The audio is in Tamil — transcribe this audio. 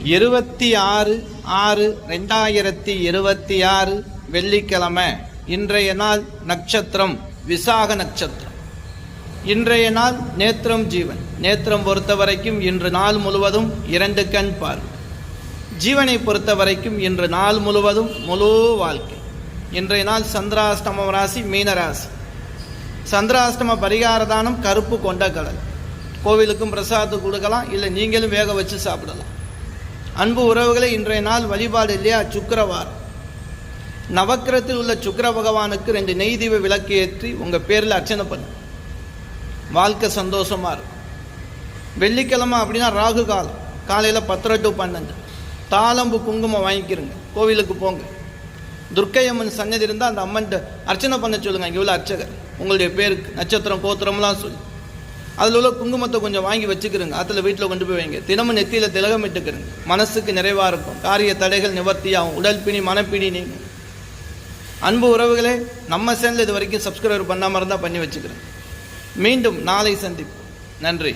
26/6/2026 வெள்ளிக்கிழமை. இன்றைய நாள் நட்சத்திரம் விசாக நட்சத்திரம். இன்றைய நாள் நேத்திரம் ஜீவன். நேத்திரம் பொறுத்த வரைக்கும் இன்று நாள் முழுவதும் 2 கண் பார்வை. ஜீவனை பொறுத்த வரைக்கும் இன்று நாள் முழுவதும் முழு வாழ்க்கை. இன்றைய நாள் சந்திராஷ்டம ராசி மீனராசி. சந்திராஷ்டம பரிகார தானம் கருப்பு கொண்ட கடல். கோவிலுக்கும் பிரசாதத்து கொடுக்கலாம், இல்லை நீங்களும் வேக வச்சு சாப்பிடலாம். அன்பு உறவுகளை, இன்றைய நாள் வழிபாடு இல்லையா சுக்கிரவாரம். நவக்கிரத்தில் உள்ள சுக்கிர பகவானுக்கு 2 நெய் தீப விளக்கு ஏற்றி உங்கள் பேரில் அர்ச்சனை பண்ணு. வாழ்க்கை சந்தோஷமாக இருக்கும். வெள்ளிக்கிழமை அப்படின்னா ராகு காலம். காலையில் 10 to 12 தாளம்பு குங்குமம் வாங்கிக்கிறங்க. கோவிலுக்கு போங்க. துர்க்கை அம்மன் சன்னதி இருந்தால் அந்த அம்மன்ட்ட அர்ச்சனை பண்ண சொல்லுங்கள். இங்கே உள்ள அர்ச்சகர் உங்களுடைய பேருக்கு நட்சத்திரம் கோத்திரம்லாம் சொல்லி அதில் உள்ள குங்குமத்தை கொஞ்சம் வாங்கி வச்சுக்கிறங்க. அதில் வீட்டில் கொண்டு போய் வைங்க. தினமும் நெத்தியில் திலகம் இட்டுக்கிறங்க. மனசுக்கு நிறைவாக இருக்கும். காரிய தடைகள் நிவர்த்தியாகும். உடல் பிணி மனப்பிணி நீங்கும். அன்பு உறவுகளே, நம்ம சேனல் இது வரைக்கும் சப்ஸ்கிரைப் பண்ணாமல் இருந்தால் பண்ணி வச்சுக்கிறேன். மீண்டும் நாளை சந்திப்போம். நன்றி.